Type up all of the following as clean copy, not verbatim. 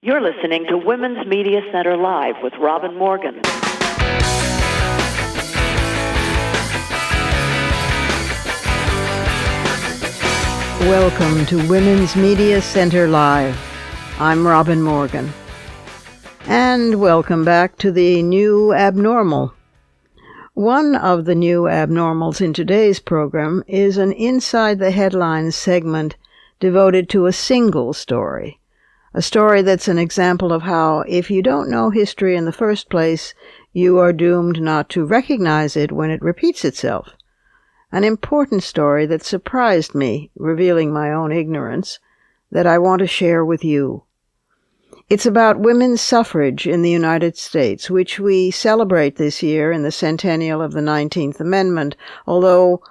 You're listening to Women's Media Center Live with Robin Morgan. Welcome to Women's Media Center Live. I'm Robin Morgan. And welcome back to the new abnormal. One of the new abnormals in today's program is an Inside the Headlines segment devoted to a single story. A story that's an example of how, if you don't know history in the first place, you are doomed not to recognize it when it repeats itself. An important story that surprised me, revealing my own ignorance, that I want to share with you. It's about women's suffrage in the United States, which we celebrate this year in the centennial of the 19th Amendment, although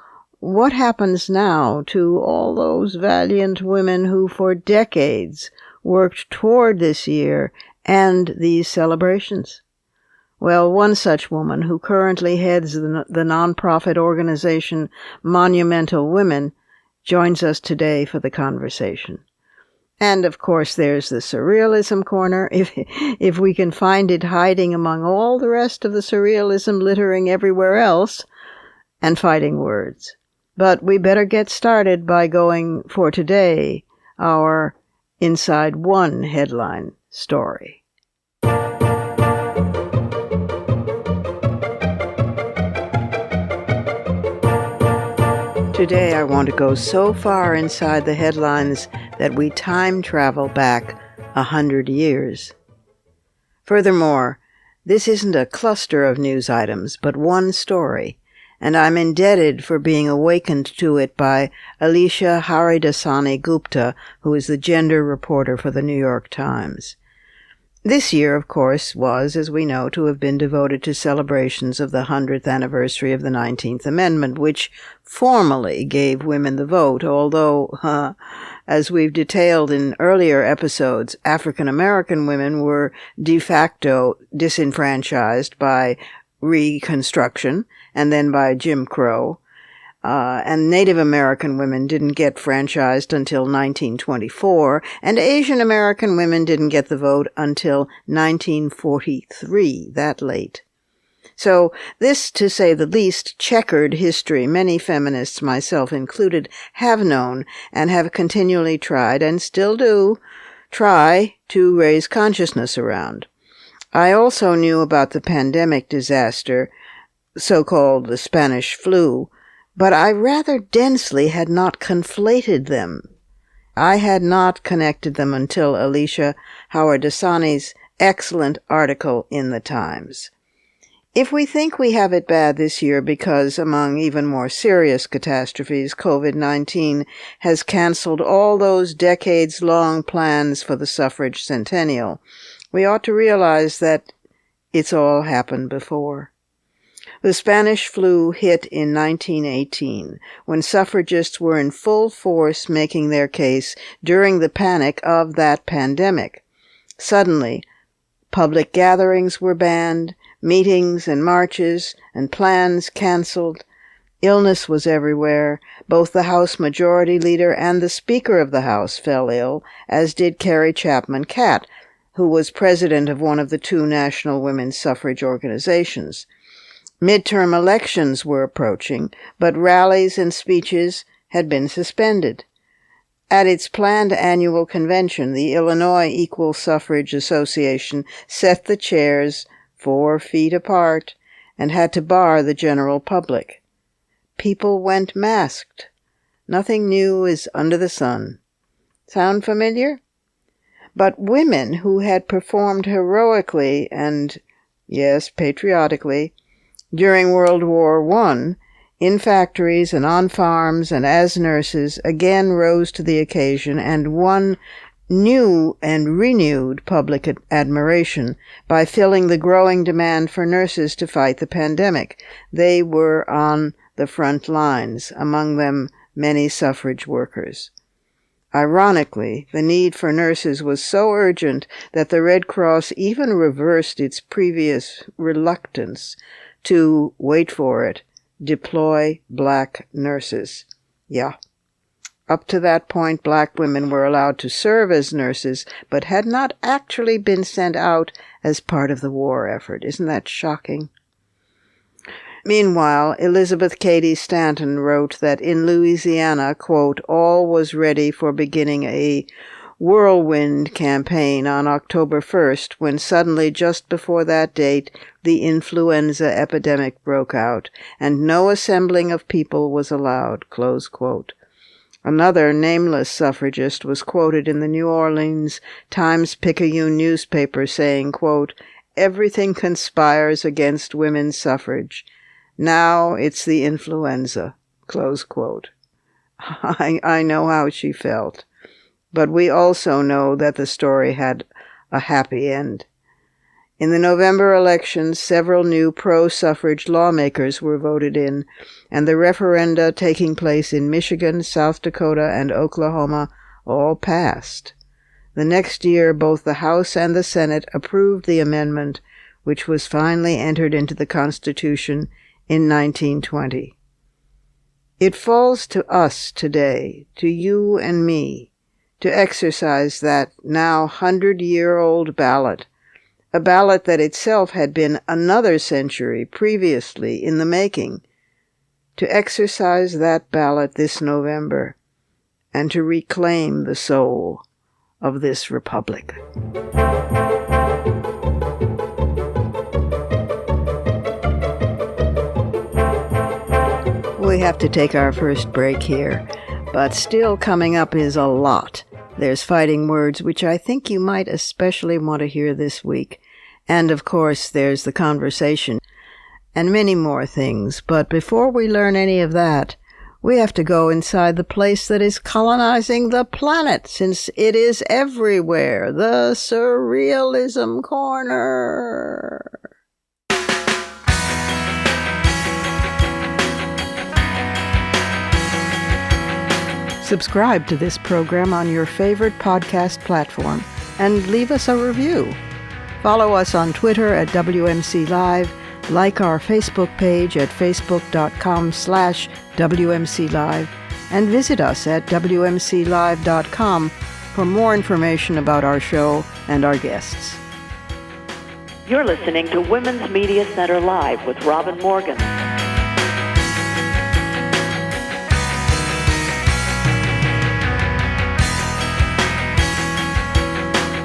what happens now to all those valiant women who for decades worked toward this year and these celebrations? Well, one such woman, who currently heads the nonprofit organization Monumental Women, joins us today for the conversation. And, of course, there's the surrealism corner, if we can find it hiding among all the rest of the surrealism littering everywhere else, and fighting words. But we better get started by going, for today, our Inside One headline story. Today I want to go so far inside the headlines that we time travel back 100 years. Furthermore, this isn't a cluster of news items, but one story, and I'm indebted for being awakened to it by Alicia Haridasani Gupta, who is the gender reporter for the New York Times. This year, of course, was, as we know, to have been devoted to celebrations of the 100th anniversary of the 19th Amendment, which formally gave women the vote, although, as we've detailed in earlier episodes, African American women were de facto disenfranchised by Reconstruction and then by Jim Crow, and Native American women didn't get franchised until 1924, and Asian American women didn't get the vote until 1943, that late. So this, to say the least, checkered history many feminists, myself included, have known and have continually tried, and still do, try to raise consciousness around. I also knew about the pandemic disaster, so-called the Spanish flu, but I rather densely had not conflated them. I had not connected them until Alicia Haridasani's excellent article in the Times. If we think we have it bad this year because, among even more serious catastrophes, COVID-19 has canceled all those decades-long plans for the suffrage centennial, we ought to realize that it's all happened before. The Spanish flu hit in 1918, when suffragists were in full force making their case during the panic of that pandemic. Suddenly, public gatherings were banned, meetings and marches and plans canceled. Illness was everywhere. Both the House Majority Leader and the Speaker of the House fell ill, as did Carrie Chapman Catt, who was president of one of the two national women's suffrage organizations. Midterm elections were approaching, but rallies and speeches had been suspended. At its planned annual convention, the Illinois Equal Suffrage Association set the chairs 4 feet apart and had to bar the general public. People went masked. Nothing new is under the sun. Sound familiar? But women who had performed heroically and, yes, patriotically, during World War I, in factories and on farms and as nurses, again rose to the occasion and won new and renewed public admiration by filling the growing demand for nurses to fight the pandemic. They were on the front lines, among them many suffrage workers. Ironically, the need for nurses was so urgent that the Red Cross even reversed its previous reluctance to, wait for it, deploy black nurses. Yeah. Up to that point, black women were allowed to serve as nurses, but had not actually been sent out as part of the war effort. Isn't that shocking? Meanwhile, Elizabeth Cady Stanton wrote that in Louisiana, quote, all was ready for beginning a whirlwind campaign on October 1st, when suddenly, just before that date, the influenza epidemic broke out, and no assembling of people was allowed, close quote. Another nameless suffragist was quoted in the New Orleans Times-Picayune newspaper saying, quote, everything conspires against women's suffrage. Now it's the influenza, close quote. I know how she felt, but we also know that the story had a happy end. In the November elections, several new pro-suffrage lawmakers were voted in, and the referenda taking place in Michigan, South Dakota, and Oklahoma all passed. The next year, both the House and the Senate approved the amendment, which was finally entered into the Constitution in 1920. It falls to us today, to you and me, to exercise that now 100-year-old ballot, a ballot that itself had been another century previously in the making, to exercise that ballot this November and to reclaim the soul of this republic. We have to take our first break here, but still coming up is a lot. There's fighting words, which I think you might especially want to hear this week. And, of course, there's the conversation and many more things. But before we learn any of that, we have to go inside the place that is colonizing the planet, since it is everywhere, the Surrealism Corner. Subscribe to this program on your favorite podcast platform and leave us a review. Follow us on Twitter at WMC Live, like our Facebook page at facebook.com/WMC Live, and visit us at WMCLive.com for more information about our show and our guests. You're listening to Women's Media Center Live with Robin Morgan.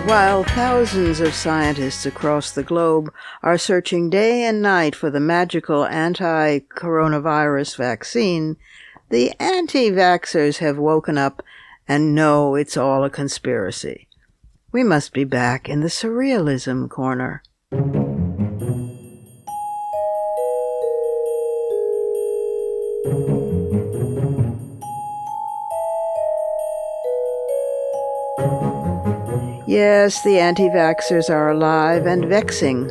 While thousands of scientists across the globe are searching day and night for the magical anti-coronavirus vaccine, the anti-vaxxers have woken up and know it's all a conspiracy. We must be back in the Surrealism Corner. Yes, the anti-vaxxers are alive and vexing.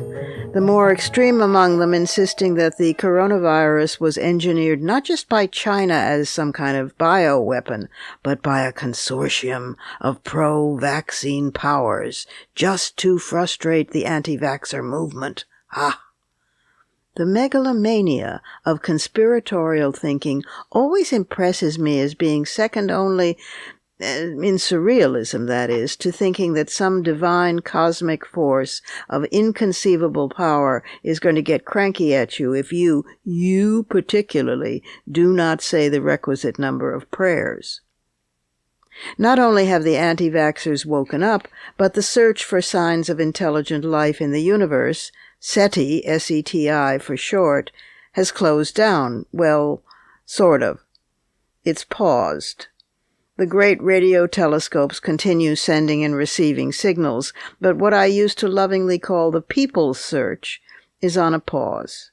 The more extreme among them insisting that the coronavirus was engineered not just by China as some kind of bioweapon, but by a consortium of pro-vaccine powers, just to frustrate the anti-vaxxer movement. The megalomania of conspiratorial thinking always impresses me as being second only, in surrealism that is, to thinking that some divine cosmic force of inconceivable power is going to get cranky at you if you particularly, do not say the requisite number of prayers. Not only have the anti-vaxxers woken up, but the search for signs of intelligent life in the universe, SETI, S-E-T-I for short, has closed down. Well, sort of. It's paused. The great radio telescopes continue sending and receiving signals, but what I used to lovingly call the people's search is on a pause.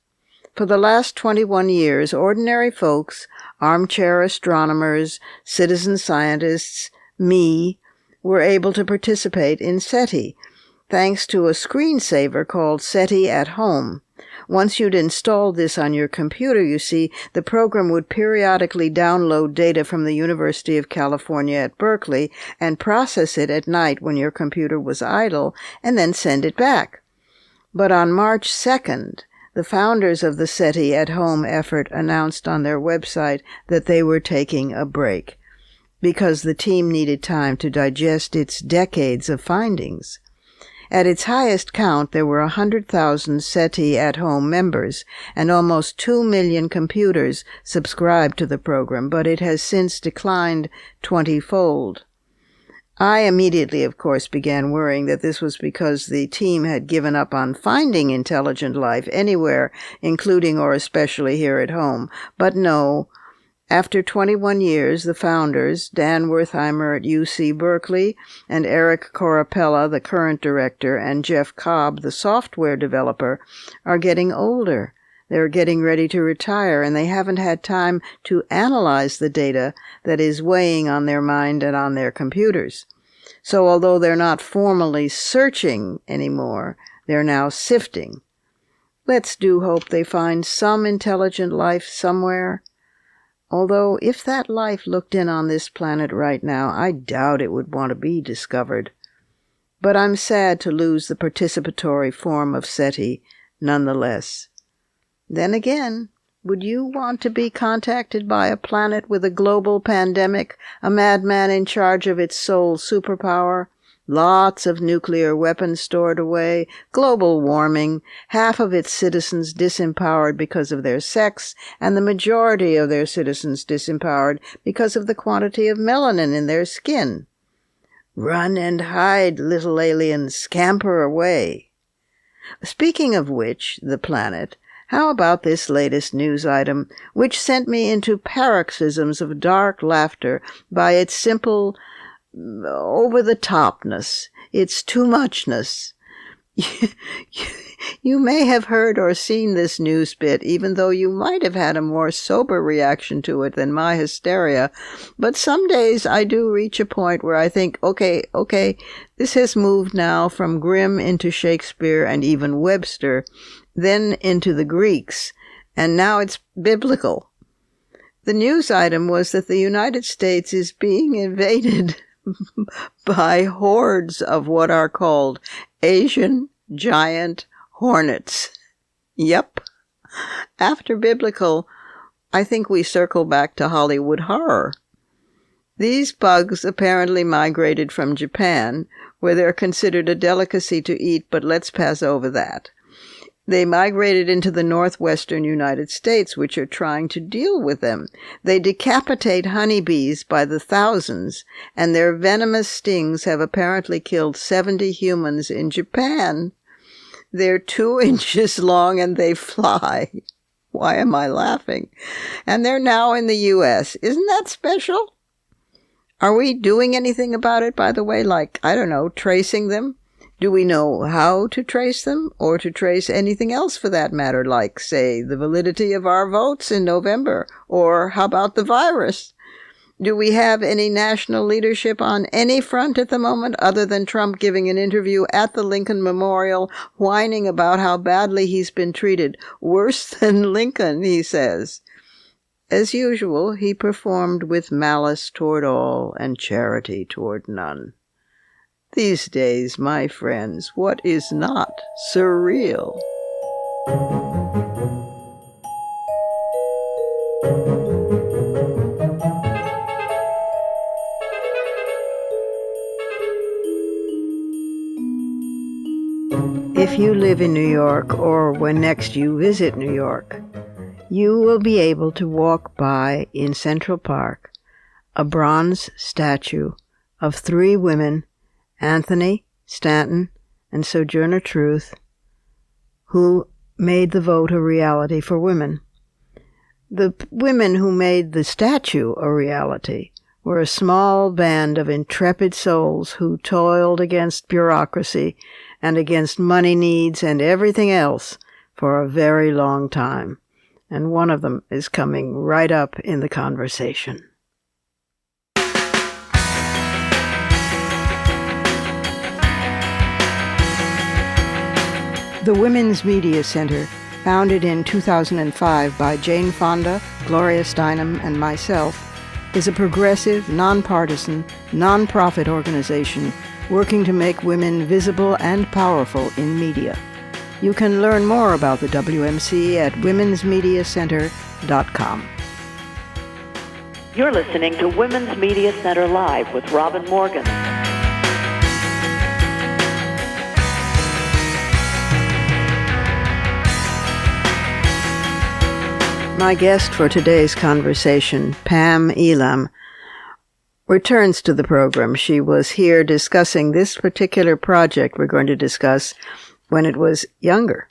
For the last 21 years, ordinary folks, armchair astronomers, citizen scientists, me, were able to participate in SETI, thanks to a screensaver called SETI at Home. Once you'd installed this on your computer, you see, the program would periodically download data from the University of California at Berkeley and process it at night when your computer was idle, and then send it back. But on March 2nd, the founders of the SETI at Home effort announced on their website that they were taking a break. because the team needed time to digest its decades of findings. At its highest count, there were 100,000 SETI at-home members, and almost 2 million computers subscribed to the program, but it has since declined 20-fold. I immediately, of course, began worrying that this was because the team had given up on finding intelligent life anywhere, including or especially here at home. But no. After 21 years, the founders, Dan Wertheimer at UC Berkeley, and Eric Corapella, the current director, and Jeff Cobb, the software developer, are getting older. They're getting ready to retire, and they haven't had time to analyze the data that is weighing on their mind and on their computers. So although they're not formally searching anymore, they're now sifting. Let's do hope they find some intelligent life somewhere. Although, if that life looked in on this planet right now, I doubt it would want to be discovered. But I'm sad to lose the participatory form of SETI, nonetheless. Then again, would you want to be contacted by a planet with a global pandemic, a madman in charge of its sole superpower, lots of nuclear weapons stored away, global warming, half of its citizens disempowered because of their sex, and the majority of their citizens disempowered because of the quantity of melanin in their skin? Run and hide, little alien, scamper away. Speaking of which, the planet, how about this latest news item, which sent me into paroxysms of dark laughter by its simple over-the-topness, its too-muchness. You may have heard or seen this news bit, even though you might have had a more sober reaction to it than my hysteria, but some days I do reach a point where I think, okay, this has moved now from Grimm into Shakespeare and even Webster, then into the Greeks, and now it's biblical. The news item was that the United States is being invaded by hordes of what are called Asian giant hornets. Yep. After biblical, I think we circle back to Hollywood horror. These bugs apparently migrated from Japan, where they're considered a delicacy to eat, but let's pass over that. They migrated into the northwestern United States, which are trying to deal with them. They decapitate honeybees by the thousands, and their venomous stings have apparently killed 70 humans in Japan. They're 2 inches long and they fly. Why am I laughing? And they're now in the U.S. Isn't that special? Are we doing anything about it, by the way, like, I don't know, tracing them? Do we know how to trace them, or to trace anything else for that matter, like, say, the validity of our votes in November? Or how about the virus? Do we have any national leadership on any front at the moment other than Trump giving an interview at the Lincoln Memorial whining about how badly he's been treated? Worse than Lincoln, he says. As usual, he performed with malice toward all and charity toward none. These days, my friends, what is not surreal? If you live in New York, or when next you visit New York, you will be able to walk by in Central Park a bronze statue of 3 women, Anthony, Stanton, and Sojourner Truth, who made the vote a reality for women. The women who made the statue a reality were a small band of intrepid souls who toiled against bureaucracy and against money needs and everything else for a very long time. And one of them is coming right up in the conversation. The Women's Media Center, founded in 2005 by Jane Fonda, Gloria Steinem, and myself, is a progressive, nonpartisan, nonprofit organization working to make women visible and powerful in media. You can learn more about the WMC at womensmediacenter.com. You're listening to Women's Media Center Live with Robin Morgan. My guest for today's conversation, Pam Elam, returns to the program. She was here discussing this particular project we're going to discuss when it was younger.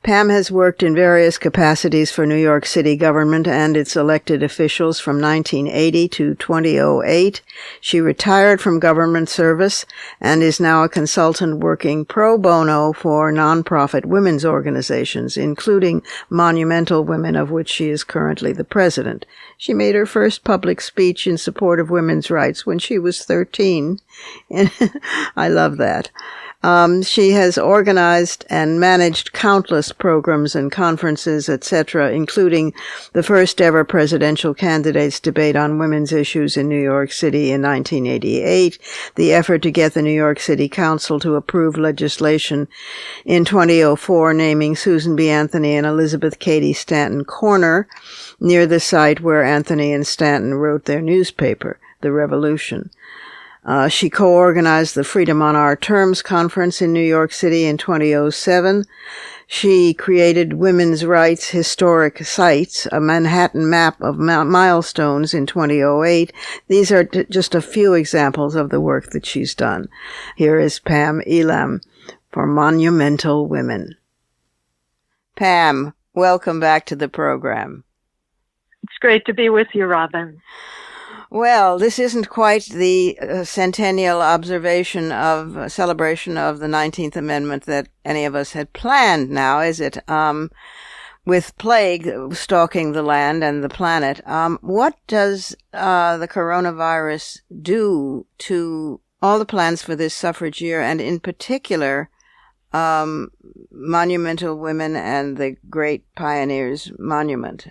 Pam has worked in various capacities for New York City government and its elected officials from 1980 to 2008. She retired from government service and is now a consultant working pro bono for nonprofit women's organizations, including Monumental Women, of which she is currently the president. She made her first public speech in support of women's rights when she was 13. And I love that. She has organized and managed countless programs and conferences, etc., including the first ever presidential candidates debate on women's issues in New York City in 1988, the effort to get the New York City Council to approve legislation in 2004 naming Susan B. Anthony and Elizabeth Cady Stanton Corner near the site where Anthony and Stanton wrote their newspaper, The Revolution. She co-organized the Freedom on Our Terms conference in New York City in 2007. She created Women's Rights Historic Sites, a Manhattan map of milestones in 2008. These are just a few examples of the work that she's done. Here is Pam Elam for Monumental Women. Pam, welcome back to the program. It's great to be with you, Robin. Well, this isn't quite the centennial celebration of the 19th Amendment that any of us had planned now, is it? With plague stalking the land and the planet, what does the coronavirus do to all the plans for this suffrage year, and in particular, Monumental Women and the Great Pioneers Monument?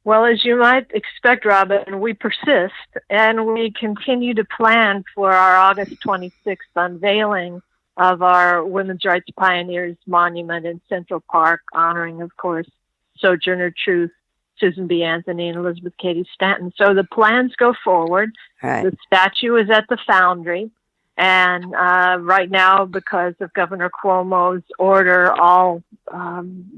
Well, as you might expect, Robin, we persist and we continue to plan for our August 26th unveiling of our Women's Rights Pioneers Monument in Central Park, honoring, of course, Sojourner Truth, Susan B. Anthony, and Elizabeth Cady Stanton. So the plans go forward. Right. The statue is at the Foundry. And right now, because of Governor Cuomo's order, all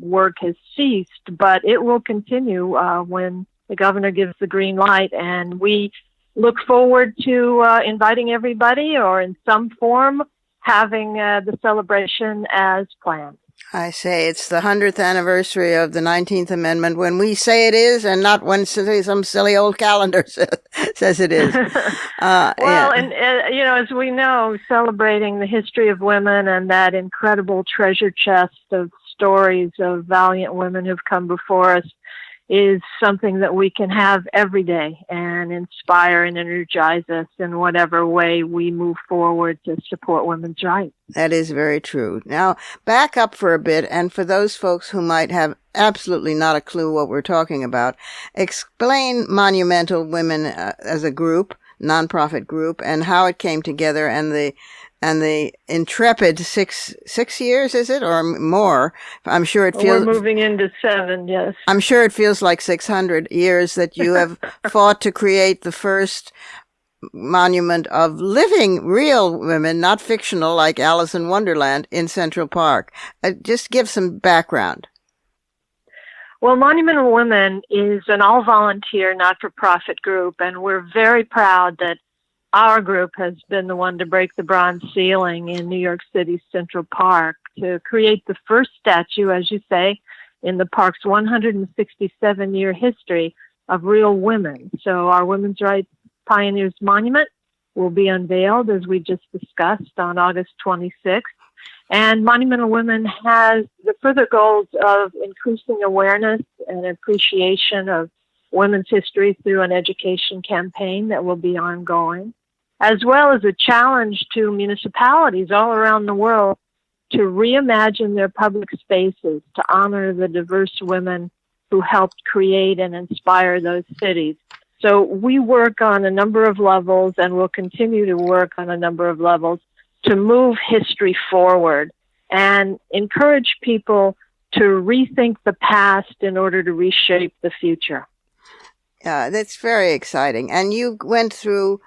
work has ceased, but it will continue when the governor gives the green light. And we look forward to inviting everybody, or in some form having the celebration as planned. I say it's the 100th anniversary of the 19th Amendment when we say it is, and not when some silly old calendar says it is. Well, yeah. And as we know, celebrating the history of women and that incredible treasure chest of stories of valiant women who've come before us is something that we can have every day and inspire and energize us in whatever way we move forward to support women's rights. That is very true. Now, back up for a bit, and for those folks who might have absolutely not a clue what we're talking about, explain Monumental Women as a group, nonprofit group, and how it came together, and the intrepid six years, is it, or more? I'm sure it feels. We're moving into 7, yes. I'm sure it feels like 600 years that you have fought to create the first monument of living, real women, not fictional like Alice in Wonderland, in Central Park. Just give some background. Well, Monumental Women is an all-volunteer, not-for-profit group, and we're very proud that our group has been the one to break the bronze ceiling in New York City's Central Park to create the first statue, as you say, in the park's 167-year history of real women. So our Women's Rights Pioneers Monument will be unveiled, as we just discussed, on August 26th. And Monumental Women has the further goals of increasing awareness and appreciation of women's history through an education campaign that will be ongoing, as well as a challenge to municipalities all around the world to reimagine their public spaces to honor the diverse women who helped create and inspire those cities. So we work on a number of levels, and will continue to work on a number of levels to move history forward and encourage people rethink the past in order to reshape the future. Yeah, that's very exciting. And you went through,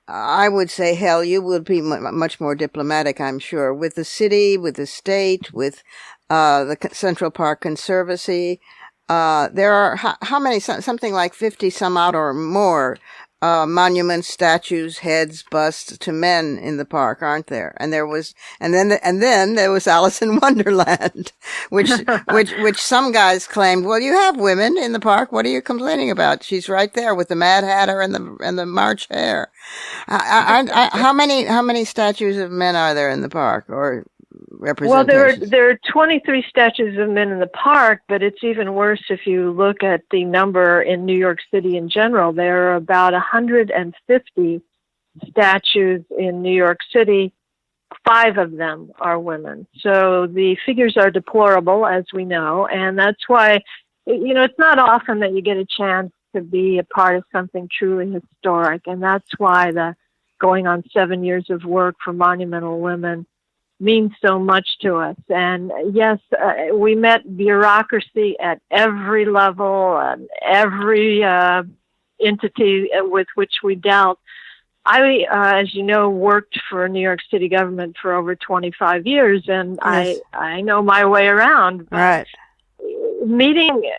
I would say, hell, you would be much more diplomatic, I'm sure, with the city, with the state, with the Central Park Conservancy. There are, how many, something like 50 some odd or more monuments, statues, heads, busts to men in the park, aren't there? And then there was Alice in Wonderland, which some guys claimed, well, you have women in the park. What are you complaining about? She's right there with the Mad Hatter and the March Hare. How many statues of men are there in the park, or representations? Well, there are 23 statues of men in the park, but it's even worse if you look at the number in New York City in general. There are about 150 statues in New York City. 5 of them are women. So the figures are deplorable, as we know, and that's why, it's not often that you get a chance to be a part of something truly historic, and that's why the going on 7 years of work for Monumental Women means so much to us. And yes, we met bureaucracy at every level, and every entity with which we dealt. I, as you know, worked for New York City government for over 25 years, and yes. I know my way around. Right. Meeting,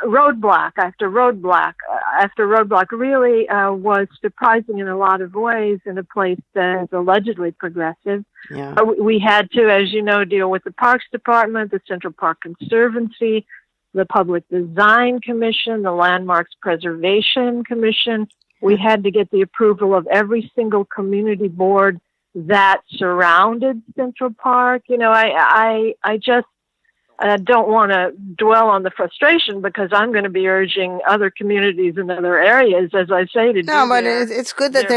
roadblock after roadblock after roadblock really was surprising in a lot of ways in a place that is allegedly progressive. Yeah. We had to, as you know, deal with the Parks Department, the Central Park Conservancy, the Public Design Commission, the Landmarks Preservation Commission. We had to get the approval of every single community board that surrounded Central Park. I just don't want to dwell on the frustration, because I'm going to be urging other communities in other areas, as I say, to no, but it's good that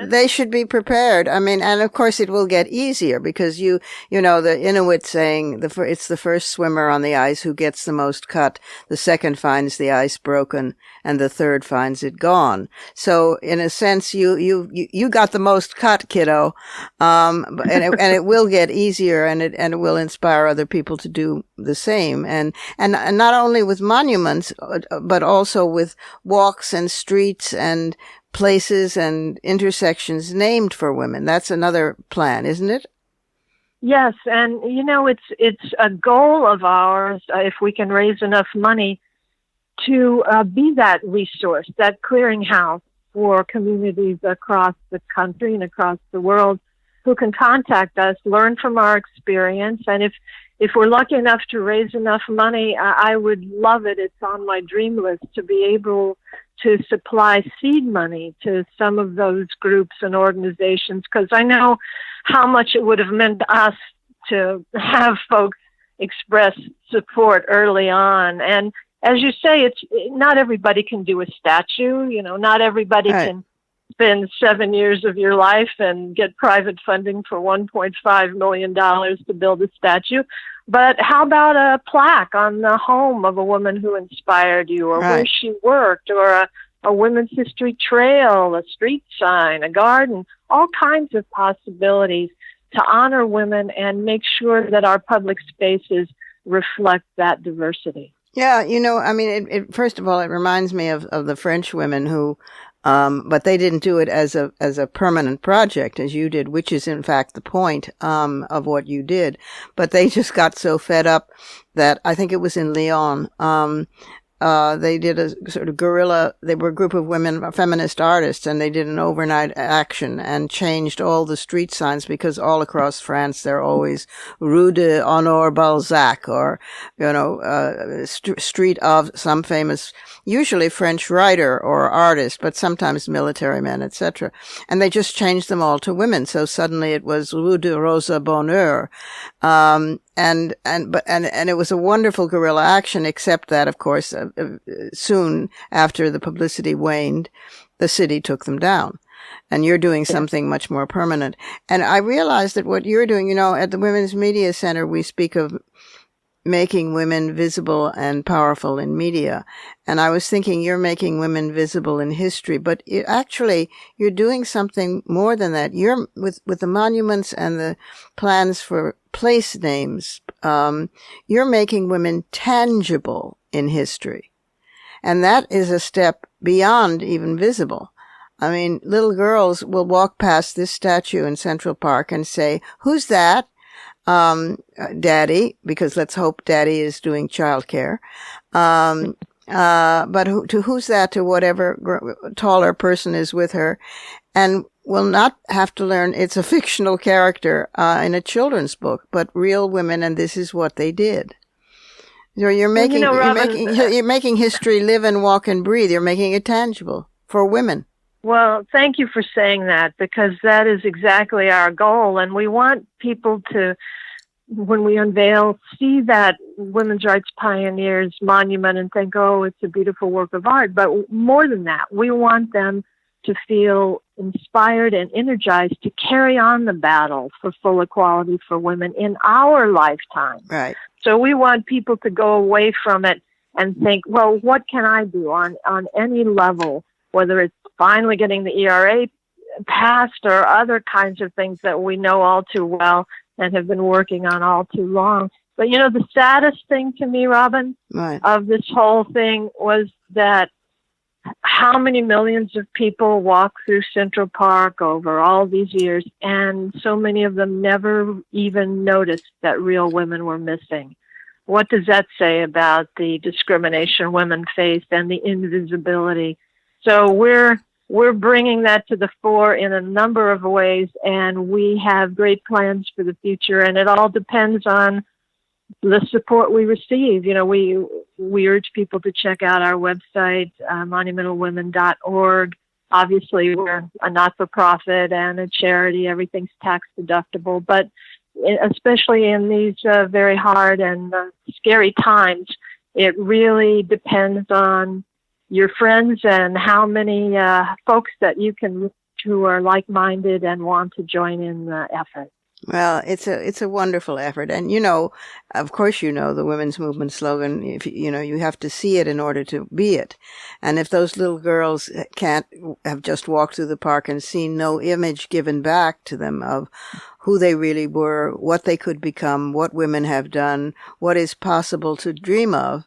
they should be prepared. I mean, and of course it will get easier, because the Inuit saying it's the first swimmer on the ice who gets the most cut, the second finds the ice broken, and the third finds it gone. So in a sense, you got the most cut, kiddo, and it will get easier, and it will inspire other people to do the same, and not only with monuments, but also with walks and streets and places and intersections named for women. That's another plan, isn't it? Yes, and it's a goal of ours, if we can raise enough money, to be that resource, that clearinghouse for communities across the country and across the world who can contact us, learn from our experience, and if we're lucky enough to raise enough money, I would love it. It's on my dream list to be able to supply seed money to some of those groups and organizations, because I know how much it would have meant to us to have folks express support early on. And as you say, not everybody can do a statue. Not everybody can spend 7 years of your life and get private funding for $1.5 million to build a statue. But how about a plaque on the home of a woman who inspired you, or where she worked, or a women's history trail, a street sign, a garden, all kinds of possibilities to honor women and make sure that our public spaces reflect that diversity. Yeah, first of all, it reminds me of the French women who, but they didn't do it as a permanent project as you did, which is in fact the point of what you did. But they just got so fed up that I think it was in Lyon. They did a sort of guerrilla, they were a group of women, feminist artists, and they did an overnight action and changed all the street signs, because all across France they're always Rue de Honor Balzac, or, street of some famous, usually French writer or artist, but sometimes military men, etc. And they just changed them all to women. So suddenly it was Rue de Rosa Bonheur. And it was a wonderful guerrilla action, except that, of course, soon after the publicity waned, the city took them down. And you're doing something much more permanent. And I realized that what you're doing, at the Women's Media Center, we speak of making women visible and powerful in media. And I was thinking you're making women visible in history, but you're doing something more than that. You're with the monuments and the plans for place names, you're making women tangible in history. And that is a step beyond even visible. I mean, little girls will walk past this statue in Central Park and say, "Who's that?" Daddy, because let's hope Daddy is doing childcare. But who's that to whatever taller person is with her, and will not have to learn it's a fictional character in a children's book, but real women, and this is what they did. So you're making you're making history live and walk and breathe. You're making it tangible for women. Well, thank you for saying that, because that is exactly our goal. And we want people to, when we unveil, see that women's rights pioneers monument and think, oh, it's a beautiful work of art. But more than that, we want them to feel inspired and energized to carry on the battle for full equality for women in our lifetime. Right. So we want people to go away from it and think, well, what can I do on any level, whether it's finally getting the ERA passed or other kinds of things that we know all too well and have been working on all too long. But, the saddest thing to me, Robin, right, of this whole thing was that how many millions of people walk through Central Park over all these years, and so many of them never even noticed that real women were missing. What does that say about the discrimination women face and the invisibility? So we're bringing that to the fore in a number of ways, and we have great plans for the future, and it all depends on the support we receive. We urge people to check out our website, monumentalwomen.org. Obviously, we're a not-for-profit and a charity. Everything's tax deductible, but especially in these very hard and scary times, it really depends on your friends and how many folks that you can reach who are like-minded and want to join in the effort. Well, it's a wonderful effort. And, of course, the women's movement slogan, if you have to see it in order to be it. And if those little girls can't have just walked through the park and seen no image given back to them of who they really were, what they could become, what women have done, what is possible to dream of,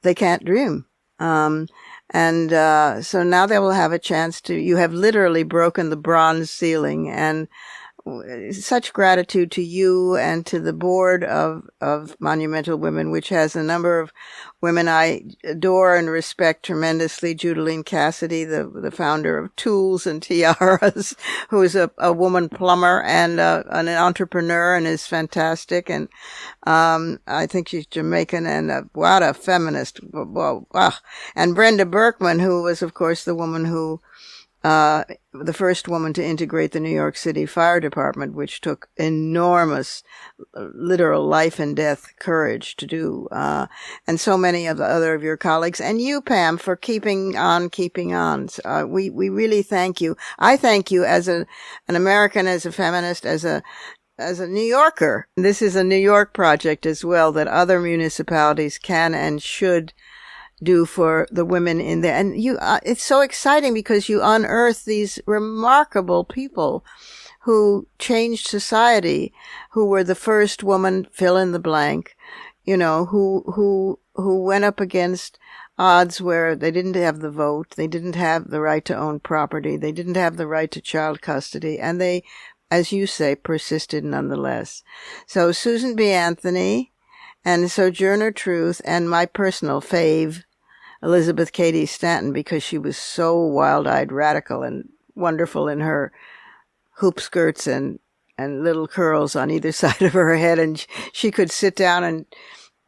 they can't dream. So now they will have a chance to, you have literally broken the bronze ceiling, and such gratitude to you and to the board of Monumental Women, which has a number of women I adore and respect tremendously. Judeline Cassidy, the founder of Tools and Tiaras, who is a woman plumber and an entrepreneur and is fantastic. And I think she's Jamaican, and what a feminist. And Brenda Berkman, who was, of course, the woman who the first woman to integrate the New York City Fire Department, which took enormous, literal life and death courage to do, and so many of the other of your colleagues, and you, Pam, for keeping on. We really thank you. I thank you as an American, as a feminist, as a New Yorker. This is a New York project as well that other municipalities can and should do for the women in there. And it's so exciting because you unearth these remarkable people who changed society, who were the first woman, fill in the blank, who went up against odds where they didn't have the vote, they didn't have the right to own property, they didn't have the right to child custody, and they, as you say, persisted nonetheless. So Susan B. Anthony and Sojourner Truth, and my personal fave, Elizabeth Cady Stanton, because she was so wild-eyed, radical, and wonderful in her hoop skirts and little curls on either side of her head, and she could sit down and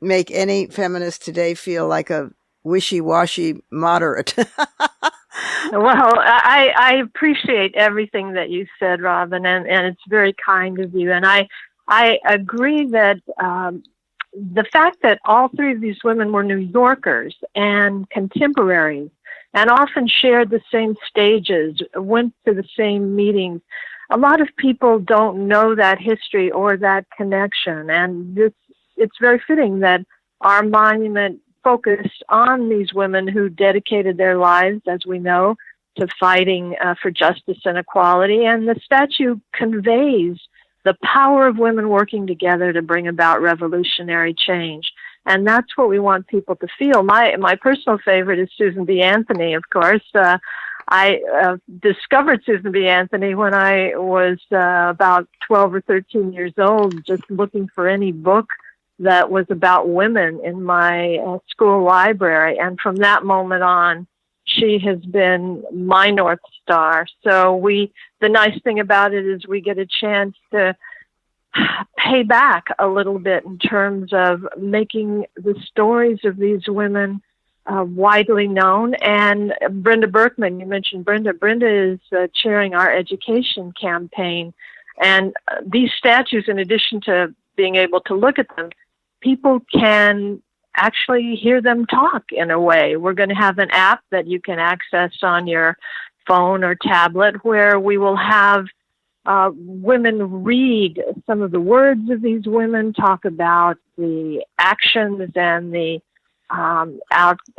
make any feminist today feel like a wishy-washy moderate. Well, I appreciate everything that you said, Robin, and it's very kind of you. And I agree that the fact that all three of these women were New Yorkers and contemporaries and often shared the same stages, went to the same meetings, a lot of people don't know that history or that connection. And it's very fitting that our monument focused on these women who dedicated their lives, as we know, to fighting for justice and equality. And the statue conveys the power of women working together to bring about revolutionary change. And that's what we want people to feel. My personal favorite is Susan B. Anthony, of course. I discovered Susan B. Anthony when I was about 12 or 13 years old, just looking for any book that was about women in my school library. And from that moment on, she has been my North Star. So the nice thing about it is we get a chance to pay back a little bit in terms of making the stories of these women widely known. And Brenda Berkman, you mentioned Brenda. Brenda is chairing our education campaign. And these statues, in addition to being able to look at them, people can actually hear them talk in a way. We're going to have an app that you can access on your phone or tablet where we will have women read some of the words of these women, talk about the actions and the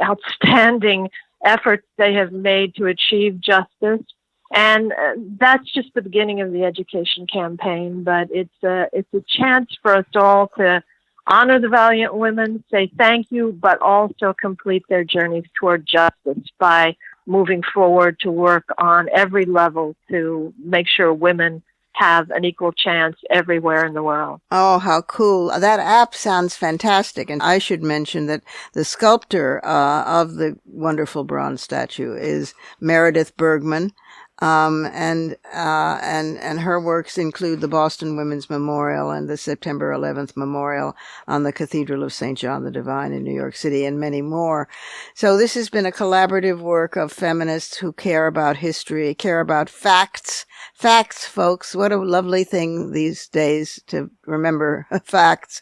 outstanding efforts they have made to achieve justice. And that's just the beginning of the education campaign, but it's a chance for us all to honor the valiant women, say thank you, but also complete their journeys toward justice by moving forward to work on every level to make sure women have an equal chance everywhere in the world. Oh, how cool. That app sounds fantastic. And I should mention that the sculptor of the wonderful bronze statue is Meredith Bergman. And her works include the Boston Women's Memorial and the September 11th Memorial on the Cathedral of St. John the Divine in New York City, and many more. So this has been a collaborative work of feminists who care about history, care about facts. Facts, folks. What a lovely thing these days to remember facts.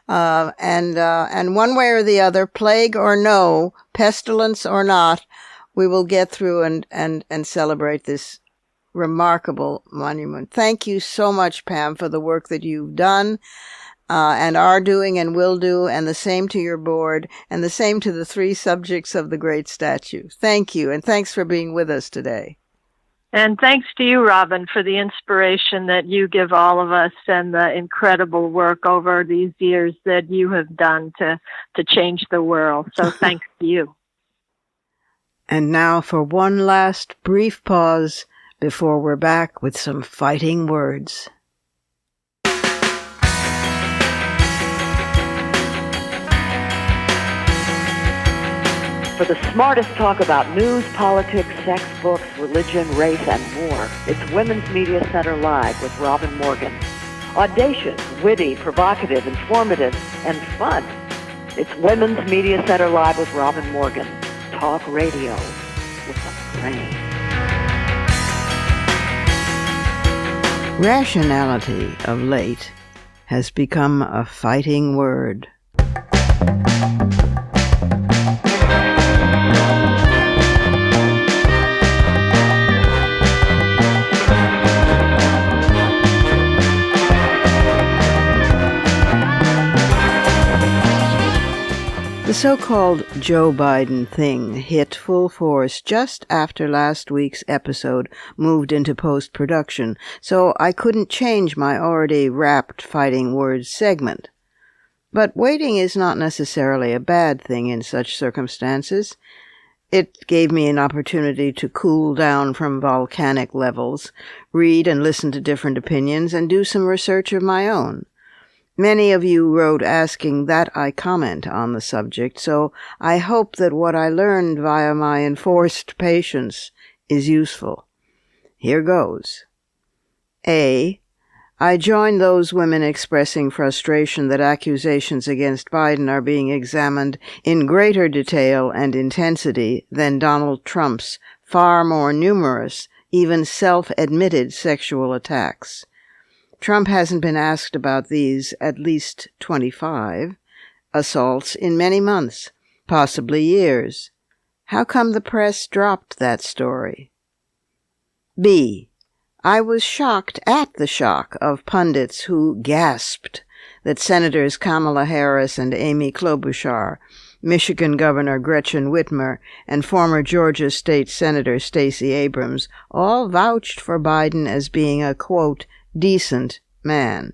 And one way or the other, plague or no, pestilence or not, we will get through and celebrate this remarkable monument. Thank you so much, Pam, for the work that you've done and are doing and will do, and the same to your board, and the same to the three subjects of the great statue. Thank you, and thanks for being with us today. And thanks to you, Robin, for the inspiration that you give all of us and the incredible work over these years that you have done to change the world. So thanks to you. And now for one last brief pause before we're back with some fighting words. For the smartest talk about news, politics, sex, books, religion, race, and more, it's Women's Media Center Live with Robin Morgan. Audacious, witty, provocative, informative, and fun. It's Women's Media Center Live with Robin Morgan. Talk radio with a brain. Rationality of late has become a fighting word. The so-called Joe Biden thing hit full force just after last week's episode moved into post-production, so I couldn't change my already wrapped fighting words segment. But waiting is not necessarily a bad thing in such circumstances. It gave me an opportunity to cool down from volcanic levels, read and listen to different opinions, and do some research of my own. Many of you wrote asking that I comment on the subject, so I hope that what I learned via my enforced patience is useful. Here goes. A. I join those women expressing frustration that accusations against Biden are being examined in greater detail and intensity than Donald Trump's far more numerous, even self-admitted sexual attacks. Trump hasn't been asked about these at least 25 assaults in many months, possibly years. How come the press dropped that story? B. I was shocked at the shock of pundits who gasped that Senators Kamala Harris and Amy Klobuchar, Michigan Governor Gretchen Whitmer, and former Georgia State Senator Stacey Abrams all vouched for Biden as being a, quote, decent man.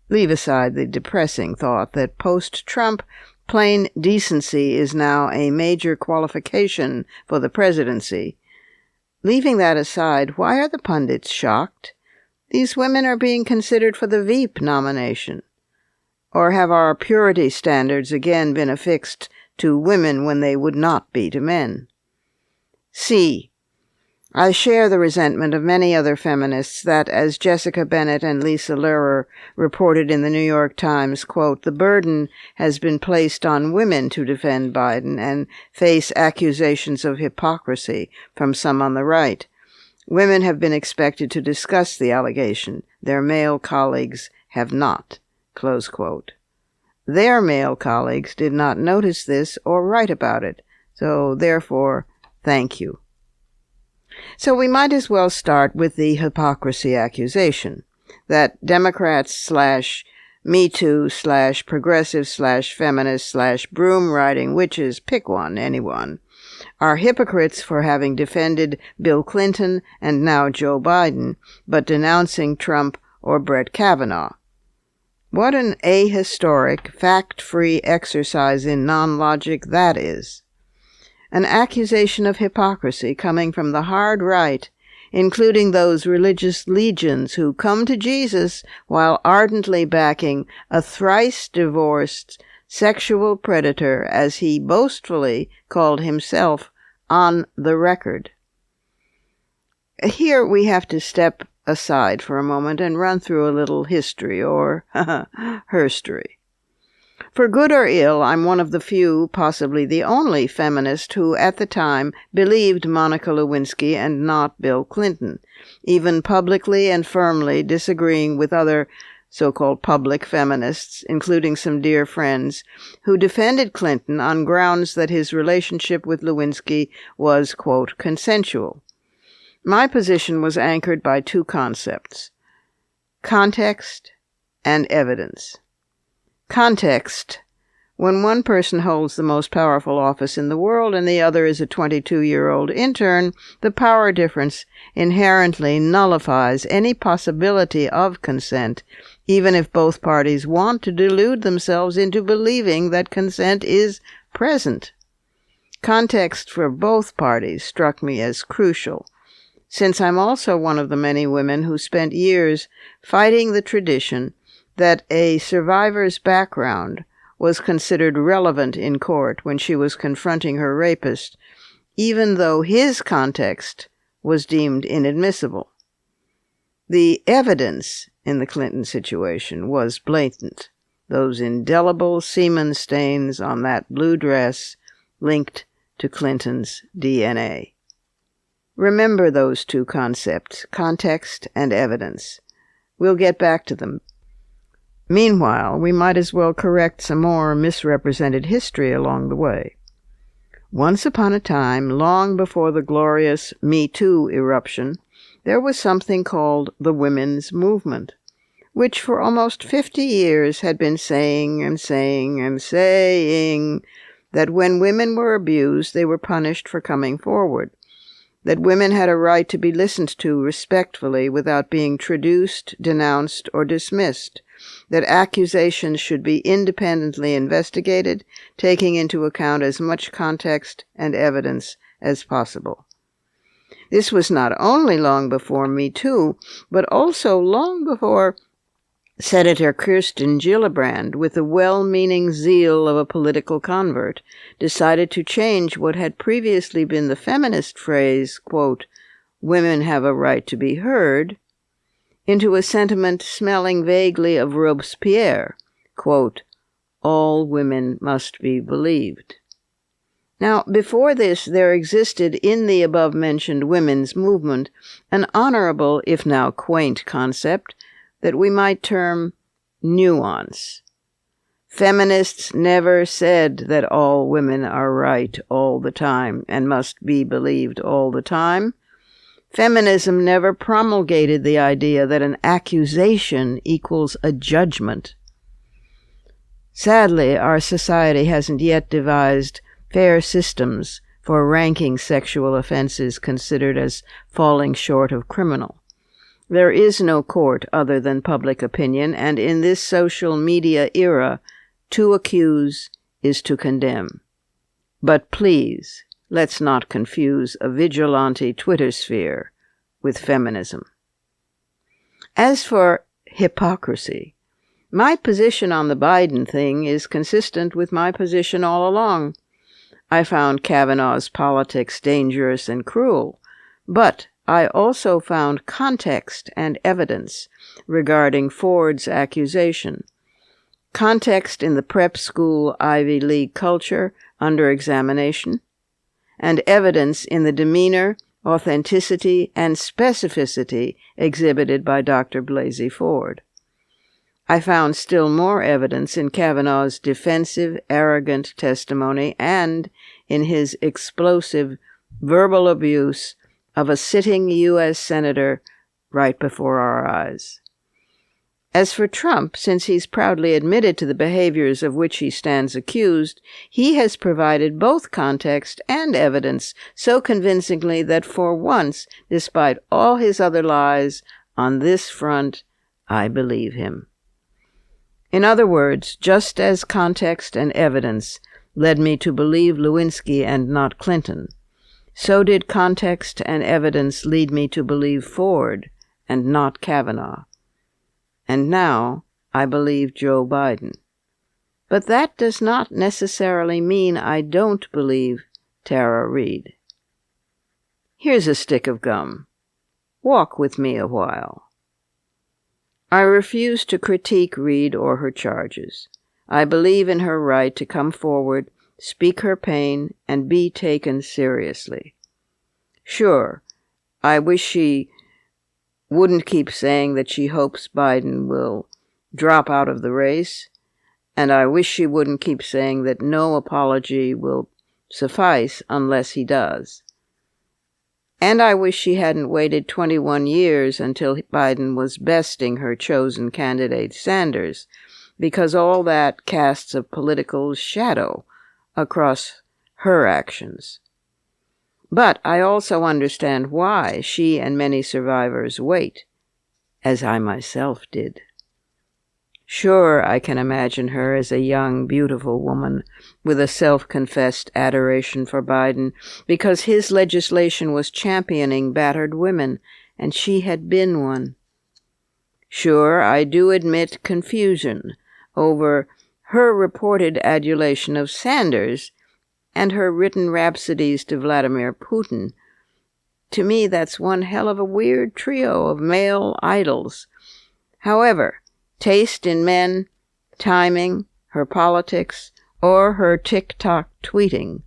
Leave aside the depressing thought that post-Trump, plain decency is now a major qualification for the presidency. Leaving that aside, why are the pundits shocked? These women are being considered for the Veep nomination. Or have our purity standards again been affixed to women when they would not be to men? C. I share the resentment of many other feminists that, as Jessica Bennett and Lisa Lurer reported in the New York Times, quote, the burden has been placed on women to defend Biden and face accusations of hypocrisy from some on the right. Women have been expected to discuss the allegation. Their male colleagues have not, close quote. Their male colleagues did not notice this or write about it, so therefore, thank you. So we might as well start with the hypocrisy accusation that Democrats / Me Too / progressive / feminist / broom riding witches, pick one, anyone, are hypocrites for having defended Bill Clinton and now Joe Biden, but denouncing Trump or Brett Kavanaugh. What an ahistoric, fact-free exercise in non-logic that is. An accusation of hypocrisy coming from the hard right, including those religious legions who come to Jesus while ardently backing a thrice-divorced sexual predator, as he boastfully called himself on the record. Here we have to step aside for a moment and run through a little history, or herstory. For good or ill, I'm one of the few, possibly the only feminist who, at the time, believed Monica Lewinsky and not Bill Clinton, even publicly and firmly disagreeing with other so-called public feminists, including some dear friends, who defended Clinton on grounds that his relationship with Lewinsky was, quote, consensual. My position was anchored by two concepts: context and evidence. Context. When one person holds the most powerful office in the world and the other is a 22-year-old intern, the power difference inherently nullifies any possibility of consent, even if both parties want to delude themselves into believing that consent is present. Context for both parties struck me as crucial, since I'm also one of the many women who spent years fighting the tradition that a survivor's background was considered relevant in court when she was confronting her rapist, even though his context was deemed inadmissible. The evidence in the Clinton situation was blatant. Those indelible semen stains on that blue dress linked to Clinton's DNA. Remember those two concepts, context and evidence. We'll get back to them. Meanwhile, we might as well correct some more misrepresented history along the way. Once upon a time, long before the glorious Me Too eruption, there was something called the women's movement, which for almost 50 years had been saying that when women were abused, they were punished for coming forward, that women had a right to be listened to respectfully without being traduced, denounced, or dismissed, that accusations should be independently investigated, taking into account as much context and evidence as possible. This was not only long before Me Too, but also long before Senator Kirsten Gillibrand, with the well-meaning zeal of a political convert, decided to change what had previously been the feminist phrase, quote, women have a right to be heard, into a sentiment smelling vaguely of Robespierre, quote, all women must be believed. Now, before this, there existed in the above-mentioned women's movement an honorable, if now quaint, concept that we might term nuance. Feminists never said that all women are right all the time and must be believed all the time. Feminism never promulgated the idea that an accusation equals a judgment. Sadly, our society hasn't yet devised fair systems for ranking sexual offenses considered as falling short of criminal. There is no court other than public opinion, and in this social media era, to accuse is to condemn. But please, let's not confuse a vigilante Twitter sphere with feminism. As for hypocrisy, my position on the Biden thing is consistent with my position all along. I found Kavanaugh's politics dangerous and cruel, but I also found context and evidence regarding Ford's accusation. Context in the prep school Ivy League culture under examination, and evidence in the demeanor, authenticity, and specificity exhibited by Dr. Blasey Ford. I found still more evidence in Kavanaugh's defensive, arrogant testimony and in his explosive verbal abuse of a sitting U.S. Senator right before our eyes. As for Trump, since he's proudly admitted to the behaviors of which he stands accused, he has provided both context and evidence so convincingly that for once, despite all his other lies, on this front, I believe him. In other words, just as context and evidence led me to believe Lewinsky and not Clinton, so did context and evidence lead me to believe Ford and not Kavanaugh. And now I believe Joe Biden. But that does not necessarily mean I don't believe Tara Reade. Here's a stick of gum. Walk with me a while. I refuse to critique Reade or her charges. I believe in her right to come forward, speak her pain, and be taken seriously. Sure, I wish she wouldn't keep saying that she hopes Biden will drop out of the race, and I wish she wouldn't keep saying that no apology will suffice unless he does. And I wish she hadn't waited 21 years until Biden was besting her chosen candidate, Sanders, because all that casts a political shadow across her actions. But I also understand why she and many survivors wait, as I myself did. Sure, I can imagine her as a young, beautiful woman with a self-confessed adoration for Biden because his legislation was championing battered women, and she had been one. Sure, I do admit confusion over her reported adulation of Sanders and her written rhapsodies to Vladimir Putin. To me, that's one hell of a weird trio of male idols. However, taste in men, timing, her politics, or her TikTok tweeting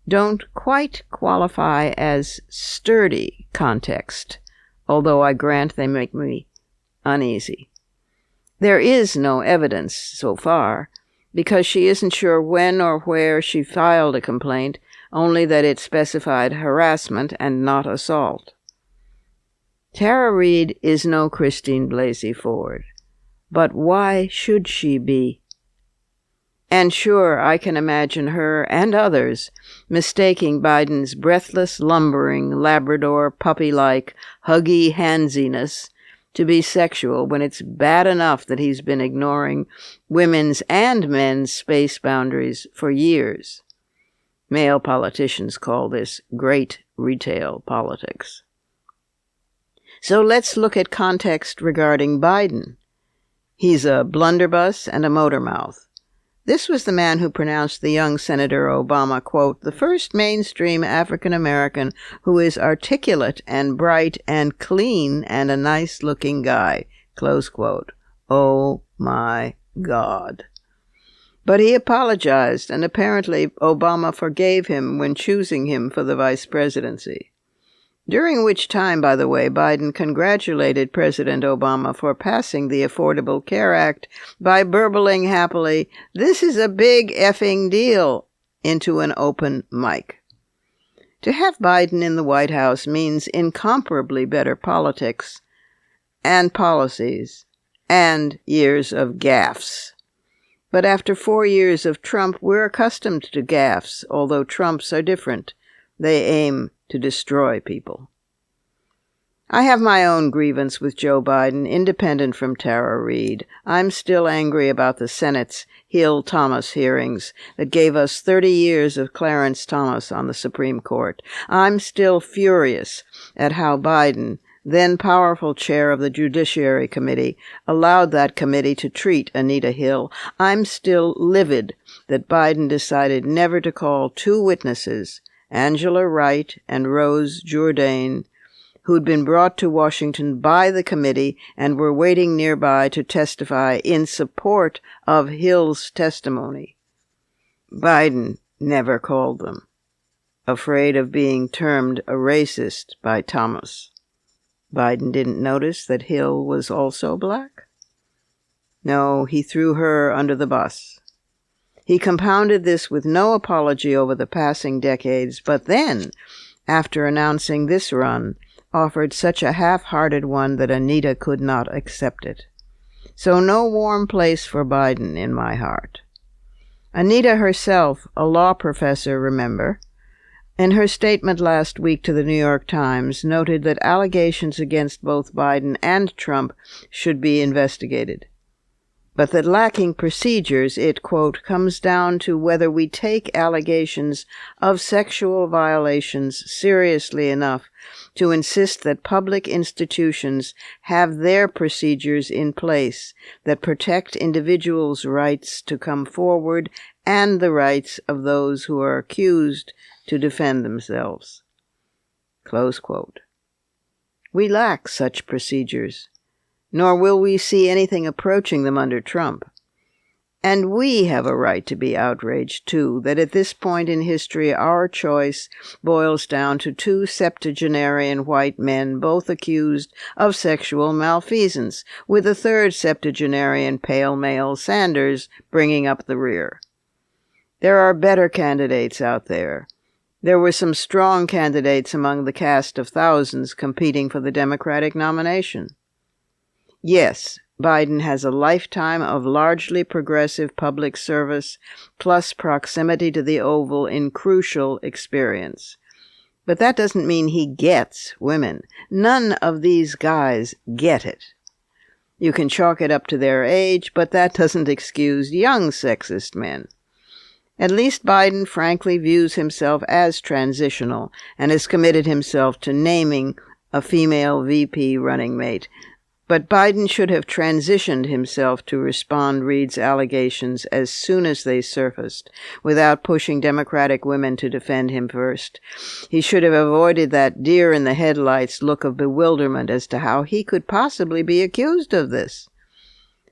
don't quite qualify as sturdy context, although I grant they make me uneasy. There is no evidence so far, because she isn't sure when or where she filed a complaint, only that it specified harassment and not assault. Tara Reade is no Christine Blasey Ford. But why should she be? And sure, I can imagine her and others mistaking Biden's breathless, lumbering, Labrador, puppy-like, huggy handsiness to be sexual when it's bad enough that he's been ignoring women's and men's space boundaries for years. Male politicians call this great retail politics. So let's look at context regarding Biden. He's a blunderbuss and a motor mouth. This was the man who pronounced the young Senator Obama, quote, the first mainstream African-American who is articulate and bright and clean and a nice-looking guy, close quote. Oh, my God. But he apologized, and apparently Obama forgave him when choosing him for the vice presidency. During which time, by the way, Biden congratulated President Obama for passing the Affordable Care Act by burbling happily, "This is a big effing deal," into an open mic. To have Biden in the White House means incomparably better politics and policies and years of gaffes. But after 4 years of Trump, we're accustomed to gaffes, although Trumps are different. They aim to destroy people. I have my own grievance with Joe Biden, independent from Tara Reade. I'm still angry about the Senate's Hill-Thomas hearings that gave us 30 years of Clarence Thomas on the Supreme Court. I'm still furious at how Biden, then powerful chair of the Judiciary Committee, allowed that committee to treat Anita Hill. I'm still livid that Biden decided never to call two witnesses, Angela Wright and Rose Jourdain, who'd been brought to Washington by the committee and were waiting nearby to testify in support of Hill's testimony. Biden never called them, afraid of being termed a racist by Thomas. Biden didn't notice that Hill was also black? No, he threw her under the bus. He compounded this with no apology over the passing decades, but then, after announcing this run, offered such a half-hearted one that Anita could not accept it. So no warm place for Biden in my heart. Anita herself, a law professor, remember, in her statement last week to the New York Times, noted that allegations against both Biden and Trump should be investigated, but that lacking procedures, it, quote, comes down to whether we take allegations of sexual violations seriously enough to insist that public institutions have their procedures in place that protect individuals' rights to come forward and the rights of those who are accused to defend themselves. Close quote. We lack such procedures, nor will we see anything approaching them under Trump. And we have a right to be outraged, too, that at this point in history our choice boils down to two septuagenarian white men, both accused of sexual malfeasance, with a third septuagenarian pale male, Sanders, bringing up the rear. There are better candidates out there. There were some strong candidates among the cast of thousands competing for the Democratic nomination. Yes, Biden has a lifetime of largely progressive public service plus proximity to the Oval in crucial experience. But that doesn't mean he gets women. None of these guys get it. You can chalk it up to their age, but that doesn't excuse young sexist men. At least Biden frankly views himself as transitional and has committed himself to naming a female VP running mate. But Biden should have transitioned himself to respond Reade's allegations as soon as they surfaced, without pushing Democratic women to defend him first. He should have avoided that deer-in-the-headlights look of bewilderment as to how he could possibly be accused of this.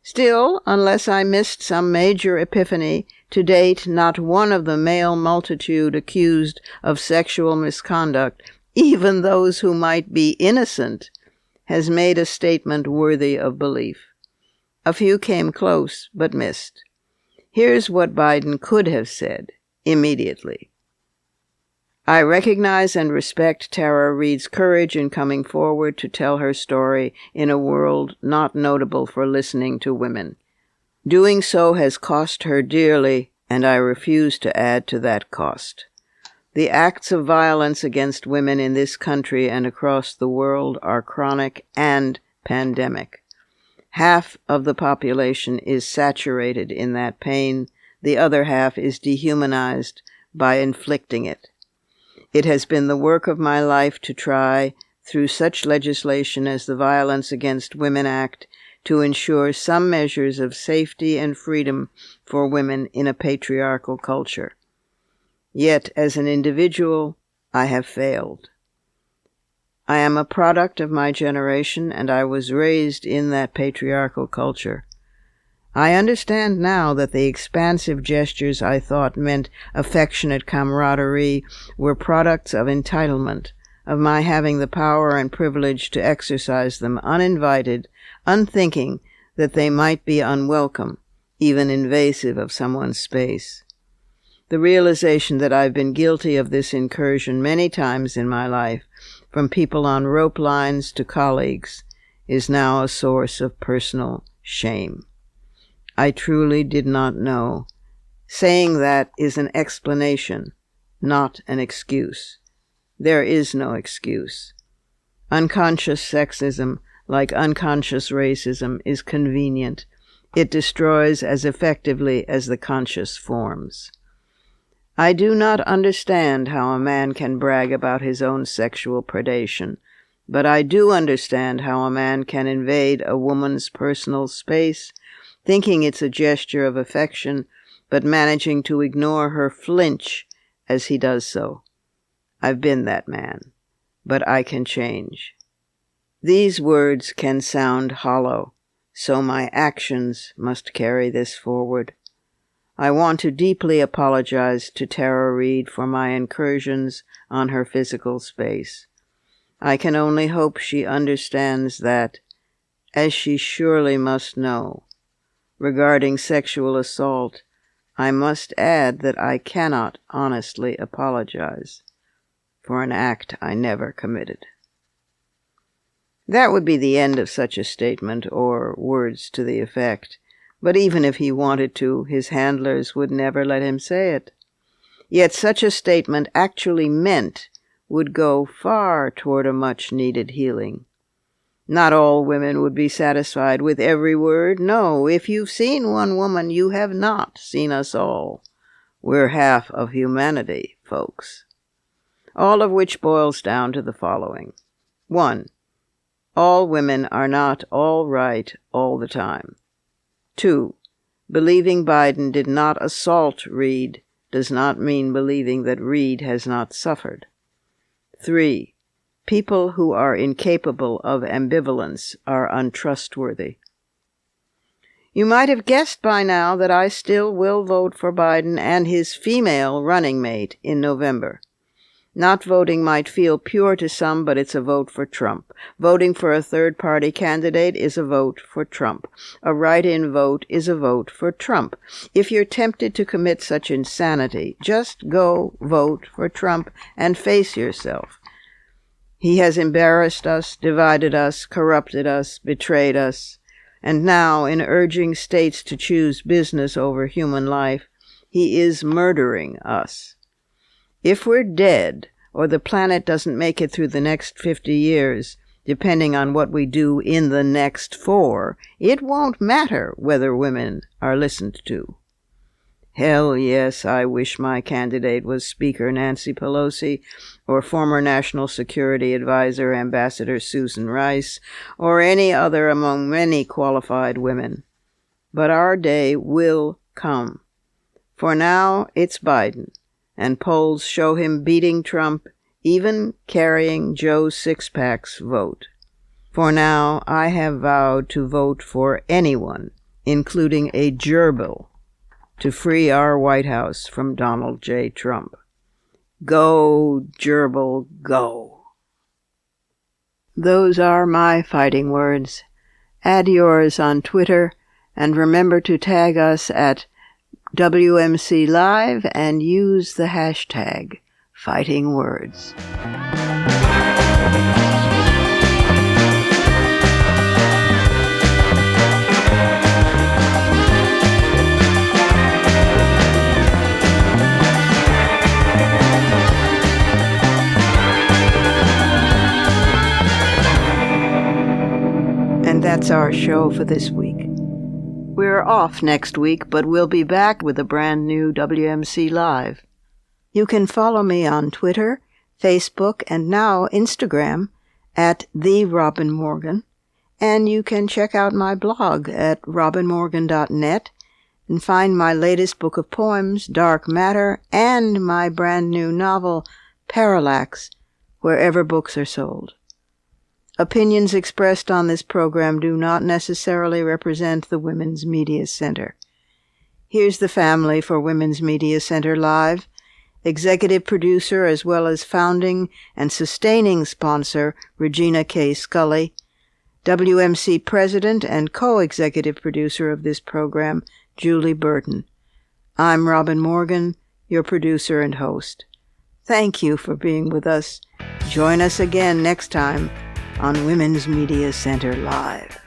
Still, unless I missed some major epiphany, to date not one of the male multitude accused of sexual misconduct, even those who might be innocent, has made a statement worthy of belief. A few came close, but missed. Here's what Biden could have said immediately. I recognize and respect Tara Reade's courage in coming forward to tell her story in a world not notable for listening to women. Doing so has cost her dearly, and I refuse to add to that cost. The acts of violence against women in this country and across the world are chronic and pandemic. Half of the population is saturated in that pain. The other half is dehumanized by inflicting it. It has been the work of my life to try, through such legislation as the Violence Against Women Act, to ensure some measures of safety and freedom for women in a patriarchal culture. Yet, as an individual, I have failed. I am a product of my generation, and I was raised in that patriarchal culture. I understand now that the expansive gestures I thought meant affectionate camaraderie were products of entitlement, of my having the power and privilege to exercise them uninvited, unthinking that they might be unwelcome, even invasive of someone's space. The realization that I've been guilty of this incursion many times in my life, from people on rope lines to colleagues, is now a source of personal shame. I truly did not know. Saying that is an explanation, not an excuse. There is no excuse. Unconscious sexism, like unconscious racism, is convenient. It destroys as effectively as the conscious forms. I do not understand how a man can brag about his own sexual predation, but I do understand how a man can invade a woman's personal space, thinking it's a gesture of affection, but managing to ignore her flinch as he does so. I've been that man, but I can change. These words can sound hollow, so my actions must carry this forward. I want to deeply apologize to Tara Reid for my incursions on her physical space. I can only hope she understands that, as she surely must know, regarding sexual assault, I must add that I cannot honestly apologize for an act I never committed. That would be the end of such a statement, or words to the effect. But even if he wanted to, his handlers would never let him say it. Yet such a statement actually meant would go far toward a much-needed healing. Not all women would be satisfied with every word. No, if you've seen one woman, you have not seen us all. We're half of humanity, folks. All of which boils down to the following. 1. All women are not all right all the time. 2. Believing Biden did not assault Reid does not mean believing that Reid has not suffered. 3. People who are incapable of ambivalence are untrustworthy. You might have guessed by now that I still will vote for Biden and his female running mate in November. Not voting might feel pure to some, but it's a vote for Trump. Voting for a third-party candidate is a vote for Trump. A write-in vote is a vote for Trump. If you're tempted to commit such insanity, just go vote for Trump and face yourself. He has embarrassed us, divided us, corrupted us, betrayed us, and now, in urging states to choose business over human life, he is murdering us. If we're dead, or the planet doesn't make it through the next 50 years, depending on what we do in the next 4, it won't matter whether women are listened to. Hell yes, I wish my candidate was Speaker Nancy Pelosi, or former National Security Advisor Ambassador Susan Rice, or any other among many qualified women. But our day will come. For now, it's Biden, and polls show him beating Trump, even carrying Joe Sixpack's vote. For now, I have vowed to vote for anyone, including a gerbil, to free our White House from Donald J. Trump. Go, gerbil, go. Those are my fighting words. Add yours on Twitter, and remember to tag us at WMC Live and use the hashtag Fighting Words. And that's our show for this week. We're off next week, but we'll be back with a brand new WMC Live. You can follow me on Twitter, Facebook, and now Instagram at The Robin Morgan, and you can check out my blog at robinmorgan.net and find my latest book of poems, Dark Matter, and my brand new novel, Parallax, wherever books are sold. Opinions expressed on this program do not necessarily represent the Women's Media Center. Here's the family for Women's Media Center Live. Executive producer as well as founding and sustaining sponsor, Regina K. Scully. WMC president and co-executive producer of this program, Julie Burton. I'm Robin Morgan, your producer and host. Thank you for being with us. Join us again next time on Women's Media Center Live.